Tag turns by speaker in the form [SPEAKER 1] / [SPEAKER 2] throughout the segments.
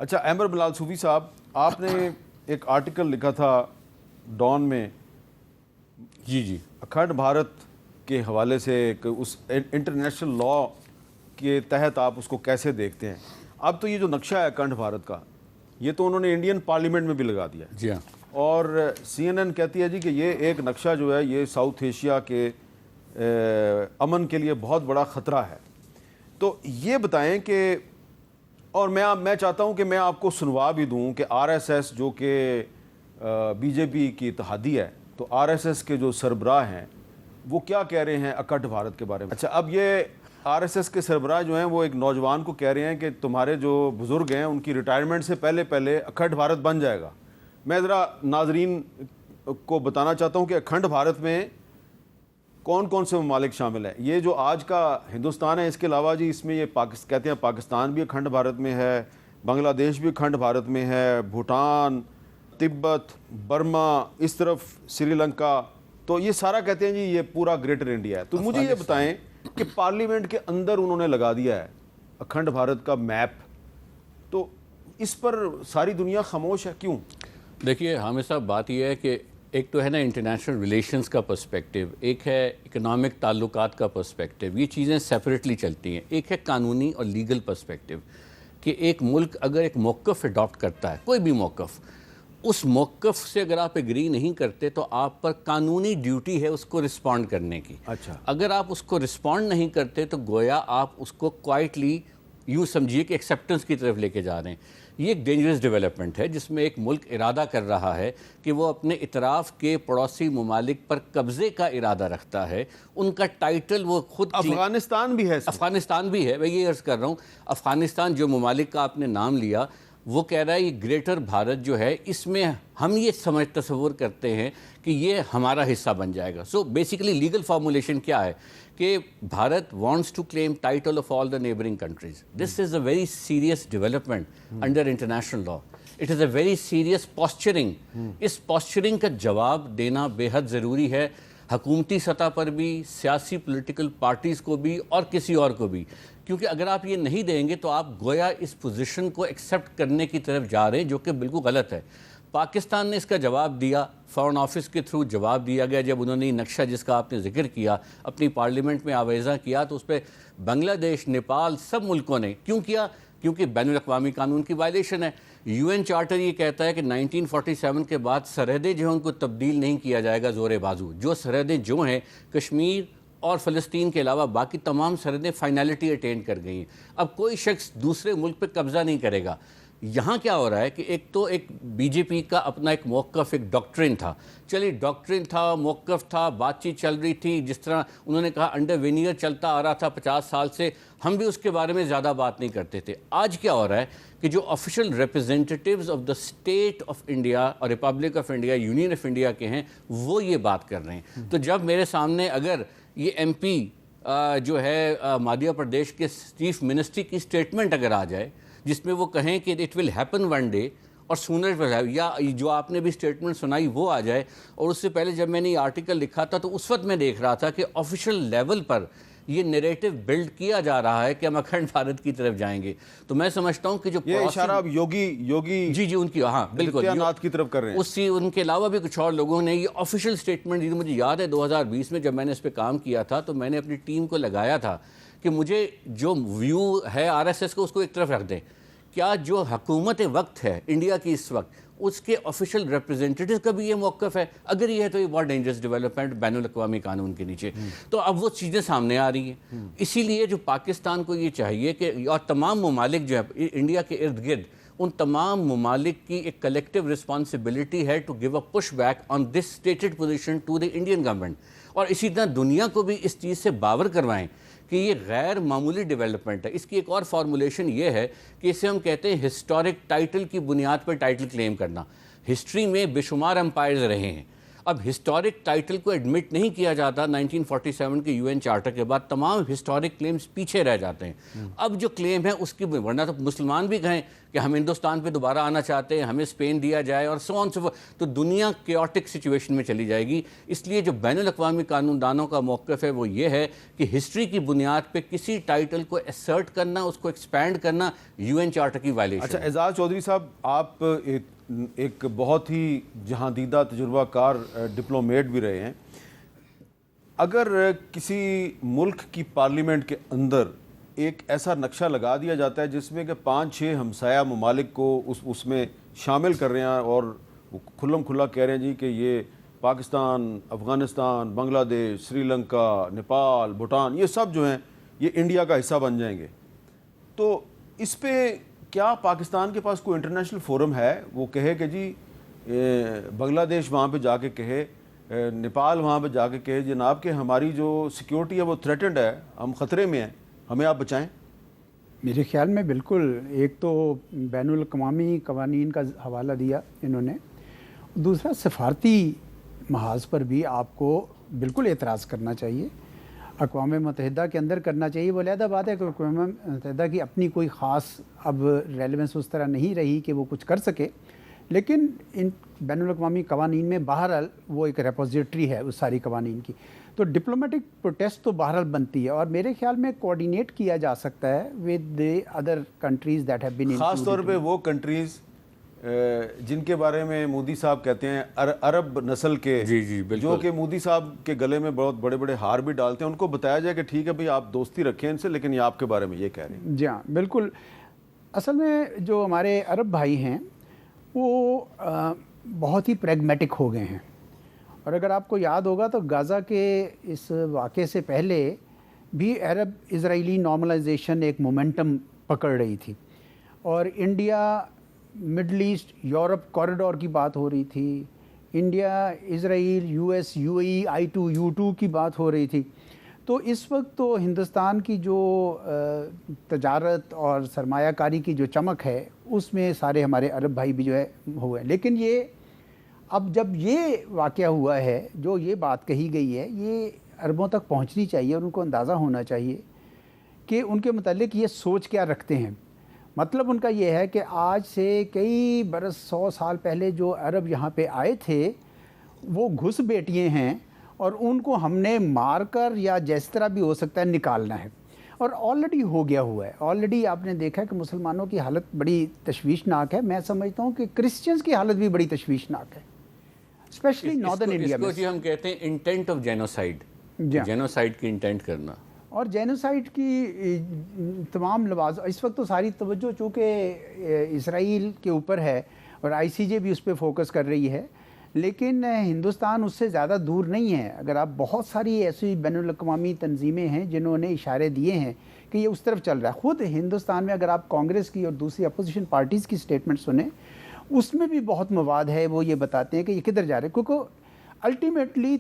[SPEAKER 1] اچھا احمد بلال صوفی صاحب، آپ نے ایک آرٹیکل لکھا تھا ڈان میں
[SPEAKER 2] جی
[SPEAKER 1] اکھنڈ بھارت کے حوالے سے، کہ اس انٹرنیشنل لاء کے تحت آپ اس کو کیسے دیکھتے ہیں؟ اب تو یہ جو نقشہ ہے اکھنڈ بھارت کا، یہ تو انہوں نے انڈین پارلیمنٹ میں بھی لگا دیا ہے.
[SPEAKER 2] جی ہاں.
[SPEAKER 1] اور سی این این کہتی ہے جی کہ یہ ایک نقشہ جو ہے یہ ساؤتھ ایشیا کے امن کے لیے بہت بڑا خطرہ ہے. تو یہ بتائیں کہ، اور میں چاہتا ہوں کہ میں آپ کو سنوا بھی دوں کہ آر ایس ایس جو کہ بی جے پی کی اتحادی ہے، تو آر ایس ایس کے جو سربراہ ہیں وہ کیا کہہ رہے ہیں اکھنڈ بھارت کے بارے میں. اچھا، اب یہ آر ایس ایس کے سربراہ جو ہیں وہ ایک نوجوان کو کہہ رہے ہیں کہ تمہارے جو بزرگ ہیں ان کی ریٹائرمنٹ سے پہلے اکھنڈ بھارت بن جائے گا. میں ذرا ناظرین کو بتانا چاہتا ہوں کہ اکھنڈ بھارت میں کون کون سے ممالک شامل ہیں. یہ جو آج کا ہندوستان ہے، اس کے علاوہ جی اس میں یہ کہتے ہیں پاکستان بھی اکھنڈ بھارت میں ہے، بنگلہ دیش بھی اکھنڈ بھارت میں ہے، بھوٹان، تبت، برما، اس طرف سری لنکا. تو یہ سارا کہتے ہیں جی یہ پورا گریٹر انڈیا ہے. تو مجھے یہ بتائیں کہ پارلیمنٹ کے اندر انہوں نے لگا دیا ہے اکھنڈ بھارت کا میپ، تو اس پر ساری دنیا خاموش ہے کیوں؟
[SPEAKER 2] دیکھیے حامد صاحب، بات یہ ہے کہ ایک تو ہے نا انٹرنیشنل ریلیشنز کا پرسپیکٹیو، ایک ہے اکنامک تعلقات کا پرسپیکٹیو. یہ چیزیں سیپریٹلی چلتی ہیں. ایک ہے قانونی اور لیگل پرسپیکٹیو، کہ ایک ملک اگر ایک موقف اڈاپٹ کرتا ہے، کوئی بھی موقف، اس موقف سے اگر آپ ایگری نہیں کرتے تو آپ پر قانونی ڈیوٹی ہے اس کو رسپونڈ کرنے کی.
[SPEAKER 1] اچھا،
[SPEAKER 2] اگر آپ اس کو رسپونڈ نہیں کرتے تو گویا آپ اس کو کوائٹلی یوں سمجھیے کہ ایکسیپٹنس کی طرف لے کے جا رہے ہیں. یہ ایک ڈینجرس ڈیولپمنٹ ہے جس میں ایک ملک ارادہ کر رہا ہے کہ وہ اپنے اطراف کے پڑوسی ممالک پر قبضے کا ارادہ رکھتا ہے. ان کا ٹائٹل وہ خود
[SPEAKER 1] افغانستان بھی ہے.
[SPEAKER 2] افغانستان بھی ہے. میں یہ عرض کر رہا ہوں، افغانستان جو ممالک کا آپ نے نام لیا، وہ کہہ رہا ہے یہ گریٹر بھارت جو ہے اس میں ہم یہ تصور کرتے ہیں کہ یہ ہمارا حصہ بن جائے گا. سو بیسیکلی لیگل فارمولیشن کیا ہے کہ Bharat wants to claim title of all the neighbouring countries. This is a very serious development under international law. It is a very serious posturing. اس پاسچرنگ کا جواب دینا بے حد ضروری ہے، حکومتی سطح پر بھی، سیاسی پولیٹیکل پارٹیز کو بھی، اور کسی اور کو بھی. کیونکہ اگر آپ یہ نہیں دیں گے تو آپ گویا اس پوزیشن کو ایکسیپٹ کرنے کی طرف جا رہے ہیں، جو کہ بالکل غلط ہے. پاکستان نے اس کا جواب دیا، فارن آفس کے تھرو جواب دیا گیا. جب انہوں نے نقشہ جس کا آپ نے ذکر کیا اپنی پارلیمنٹ میں آویزاں کیا، تو اس پہ بنگلہ دیش، نیپال، سب ملکوں نے کیوں کیا؟ کیونکہ بین الاقوامی قانون کی وائلیشن ہے. یو این چارٹر یہ کہتا ہے کہ 1947 کے بعد سرحدیں جو ہیں ان کو تبدیل نہیں کیا جائے گا زور بازو. جو سرحدیں جو ہیں کشمیر اور فلسطین کے علاوہ باقی تمام سرحدیں فائنلٹی اٹین کر گئی ہیں. اب کوئی شخص دوسرے ملک پہ قبضہ نہیں کرے گا. یہاں کیا ہو رہا ہے کہ ایک تو ایک بی جے پی کا اپنا ایک موقف، ایک ڈاکٹرن تھا. چلیے ڈاکٹرن تھا، موقف تھا، بات چیت چل رہی تھی، جس طرح انہوں نے کہا انڈر وینیئر چلتا آ رہا تھا 50 سال سے، ہم بھی اس کے بارے میں زیادہ بات نہیں کرتے تھے. آج کیا ہو رہا ہے کہ جو official representatives of the state of India اور republic of India, union of India کے ہیں، وہ یہ بات کر رہے ہیں. تو جب میرے سامنے اگر یہ ایم پی جو ہے مدھیہ پردیش کے چیف منسٹر کی اسٹیٹمنٹ اگر آ جائے جس میں وہ کہیں کہ it will happen one day اور سونر، یا جو آپ نے بھی اسٹیٹمنٹ سنائی وہ آ جائے. اور اس سے پہلے جب میں نے یہ آرٹیکل لکھا تھا تو اس وقت میں دیکھ رہا تھا کہ آفیشیل لیول پر یہ نیریٹو بلڈ کیا جا رہا ہے کہ ہم اکھنڈ بھارت کی طرف جائیں گے. تو میں سمجھتا ہوں کہ جو
[SPEAKER 1] یہ اشارہ اب یوگی
[SPEAKER 2] جی ان کی، ہاں بالکل
[SPEAKER 1] کی طرف کر رہے ہیں.
[SPEAKER 2] ان کے علاوہ بھی کچھ اور لوگوں نے یہ آفیشیل اسٹیٹمنٹ دی. مجھے یاد ہے 2020 میں جب میں نے اس پہ کام کیا تھا تو میں نے اپنی ٹیم کو لگایا تھا کہ مجھے جو ویو ہے آر ایس ایس کو اس کو ایک طرف رکھ دیں. کیا جو حکومت وقت ہے انڈیا کی اس وقت، اس کے آفیشیل ریپرزینٹیٹیو کا بھی یہ موقف ہے؟ اگر یہ ہے تو یہ بہت ڈینجرس ڈیولپمنٹ بین الاقوامی قانون کے نیچے. تو اب وہ چیزیں سامنے آ رہی ہیں. اسی لیے جو پاکستان کو یہ چاہیے کہ، اور تمام ممالک جو ہے انڈیا کے ارد گرد، ان تمام ممالک کی ایک کلیکٹیو رسپانسبلٹی ہے to give a push back on this stated position to the Indian government. اور اسی طرح دنیا کو بھی اس چیز سے باور کروائیں کہ یہ غیر معمولی ڈیولپمنٹ ہے. اس کی ایک اور فارمولیشن یہ ہے کہ اسے ہم کہتے ہیں ہسٹورک ٹائٹل کی بنیاد پر ٹائٹل کلیم کرنا. ہسٹری میں بے شمار امپائرز رہے ہیں. اب ہسٹورک ٹائٹل کو ایڈمٹ نہیں کیا جاتا 1947 کے UN چارٹر کے بعد، تمام ہسٹورک کلیمز پیچھے رہ جاتے ہیں۔ اب جو کلیم ہے اس کی، ورنہ تو مسلمان بھی کہیں کہ ہم ہندوستان پہ دوبارہ آنا چاہتے ہیں، ہمیں اسپین دیا جائے اور سو آن سو فورتھ، تو دنیا کیوٹک سچویشن میں چلی جائے گی۔ اس لیے جو بین الاقوامی قانون دانوں کا موقف ہے وہ یہ ہے کہ ہسٹری کی بنیاد پہ کسی ٹائٹل کو اسرٹ کرنا، اس کو ایکسپینڈ کرنا UN چارٹر کی وائلیشن۔
[SPEAKER 1] اچھا اعزاز چودھری صاحب، آپ ایک بہت ہی جہاں دیدہ تجربہ کار ڈپلومیٹ بھی رہے ہیں، اگر کسی ملک کی پارلیمنٹ کے اندر ایک ایسا نقشہ لگا دیا جاتا ہے جس میں کہ 5-6 ہمسایہ ممالک کو اس میں شامل کر رہے ہیں اور کھلم کھلا کہہ رہے ہیں جی کہ یہ پاکستان، افغانستان، بنگلہ دیش، سری لنکا، نیپال، بھوٹان، یہ سب جو ہیں یہ انڈیا کا حصہ بن جائیں گے، تو اس پہ کیا پاکستان کے پاس کوئی انٹرنیشنل فورم ہے وہ کہے کہ جی بنگلہ دیش وہاں پہ جا کے کہے، نیپال وہاں پہ جا کے کہے جناب کہ ہماری جو سیکیورٹی ہے وہ تھریٹنڈ ہے، ہم خطرے میں ہیں، ہمیں آپ بچائیں؟
[SPEAKER 3] میرے خیال میں بالکل، ایک تو بین الاقوامی قوانین کا حوالہ دیا انہوں نے، دوسرا سفارتی محاذ پر بھی آپ کو بالکل اعتراض کرنا چاہیے، اقوام متحدہ کے اندر کرنا چاہیے۔ وہ علیحدہ بات ہے کہ اقوام متحدہ کی اپنی کوئی خاص اب ریلیونس اس طرح نہیں رہی کہ وہ کچھ کر سکے، لیکن ان بین الاقوامی قوانین میں بہرحال وہ ایک ریپوزیٹری ہے اس ساری قوانین کی، تو ڈپلومیٹک پروٹیسٹ تو بہرحال بنتی ہے، اور میرے خیال میں کوآرڈینیٹ کیا جا سکتا ہے with the other countries that have been,
[SPEAKER 1] خاص طور پہ وہ کنٹریز جن کے بارے میں مودی صاحب کہتے ہیں عرب نسل کے، جو کہ مودی صاحب کے گلے میں بہت بڑے بڑے ہار بھی ڈالتے ہیں، ان کو بتایا جائے کہ ٹھیک ہے بھئی آپ دوستی رکھیں ان سے، لیکن یہ آپ کے بارے میں یہ کہہ رہے ہیں۔
[SPEAKER 3] جی ہاں بالکل، اصل میں جو ہمارے عرب بھائی ہیں وہ بہت ہی پریگمیٹک ہو گئے ہیں، اور اگر آپ کو یاد ہوگا تو غزہ کے اس واقعے سے پہلے بھی عرب اسرائیلی نارملائزیشن ایک مومنٹم پکڑ رہی تھی، اور India Middle East Europe corridor کی بات ہو رہی تھی، انڈیا اسرائیل US UAE I2 U2 کی بات ہو رہی تھی، تو اس وقت تو ہندوستان کی جو تجارت اور سرمایہ کاری کی جو چمک ہے اس میں سارے ہمارے عرب بھائی بھی جو ہے ہوئے، لیکن یہ اب جب یہ واقعہ ہوا ہے، جو یہ بات کہی گئی ہے، یہ عربوں تک پہنچنی چاہیے اور ان کو اندازہ ہونا چاہیے کہ ان کے متعلق یہ سوچ کیا رکھتے ہیں۔ مطلب ان کا یہ ہے کہ آج سے کئی برس 100 سال پہلے جو عرب یہاں پہ آئے تھے وہ گھس بیٹیے ہیں، اور ان کو ہم نے مار کر یا جس طرح بھی ہو سکتا ہے نکالنا ہے، اور آلریڈی ہو گیا ہوا ہے۔ آلریڈی آپ نے دیکھا کہ مسلمانوں کی حالت بڑی تشویشناک ہے، میں سمجھتا ہوں کہ کرسچنز کی حالت بھی بڑی تشویشناک ہے، اسپیشلی ناردرن انڈیا میں۔
[SPEAKER 2] اس کو جی ہم کہتے ہیں انٹینٹ آف جینوسائیڈ، جینوسائیڈ کی انٹینٹ کرنا،
[SPEAKER 3] اور جینوسائیڈ کی تمام لوازم، اس وقت تو ساری توجہ چونکہ اسرائیل کے اوپر ہے اور ICJ بھی اس پہ فوکس کر رہی ہے، لیکن ہندوستان اس سے زیادہ دور نہیں ہے۔ اگر آپ بہت ساری ایسی بین الاقوامی تنظیمیں ہیں جنہوں نے اشارے دیے ہیں کہ یہ اس طرف چل رہا ہے، خود ہندوستان میں اگر آپ کانگریس کی اور دوسری اپوزیشن پارٹیز کی سٹیٹمنٹ سنیں اس میں بھی بہت مواد ہے، وہ یہ بتاتے ہیں کہ یہ کدھر جا رہے ہیں، کیونکہ الٹیمیٹلی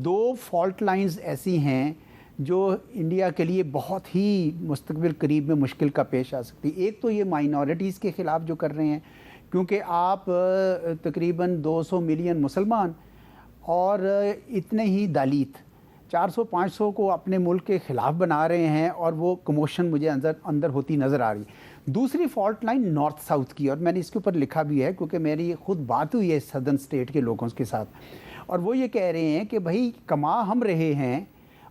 [SPEAKER 3] 2 فالٹ لائنز ایسی ہیں جو انڈیا کے لیے بہت ہی مستقبل قریب میں مشکل کا پیش آ سکتی۔ ایک تو یہ مائنورٹیز کے خلاف جو کر رہے ہیں، کیونکہ آپ تقریباً 200 ملین مسلمان اور اتنے ہی دالیت 400-500 کو اپنے ملک کے خلاف بنا رہے ہیں، اور وہ کموشن مجھے اندر ہوتی نظر آ رہی ہے۔ دوسری فالٹ لائن نارتھ ساؤتھ کی، اور میں نے اس کے اوپر لکھا بھی ہے کیونکہ میری خود بات ہوئی ہے سدرن اسٹیٹ کے لوگوں کے ساتھ، اور وہ یہ کہہ رہے ہیں کہ بھائی کما ہم رہے ہیں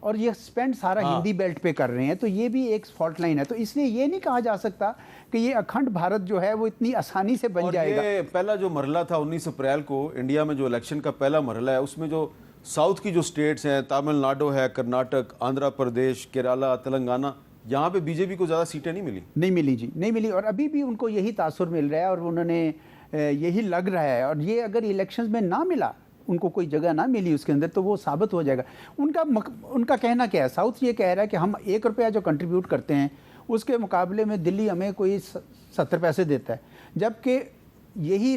[SPEAKER 3] اور یہ سپینڈ سارا ہندی بیلٹ پہ کر رہے ہیں، تو یہ بھی ایک فالٹ لائن ہے۔ تو اس لیے یہ نہیں کہا جا سکتا کہ یہ اکھنڈ بھارت جو ہے وہ اتنی آسانی سے بن جائے گا۔
[SPEAKER 1] یہ پہلا جو مرحلہ تھا 19 اپریل کو انڈیا میں جو الیکشن کا پہلا مرحلہ ہے، اس میں جو ساؤتھ کی جو سٹیٹس ہیں، تامل ناڈو ہے، کرناٹک، آندھرا پردیش، کیرالہ، تلنگانہ، یہاں پہ BJP کو زیادہ سیٹیں نہیں ملی۔
[SPEAKER 3] نہیں ملی جی، نہیں ملی، اور ابھی بھی ان کو یہی تاثر مل رہا ہے، اور انہوں نے یہی لگ رہا ہے، اور یہ اگر الیکشنز میں نہ ملا، ان کو کوئی جگہ نہ ملی اس کے اندر، تو وہ ثابت ہو جائے گا۔ ان کا کہنا کیا ہے، ساؤتھ یہ کہہ رہا ہے کہ ہم 1 روپیہ جو کنٹریبیوٹ کرتے ہیں اس کے مقابلے میں دلی ہمیں کوئی 70 پیسے دیتا ہے، جبکہ یہی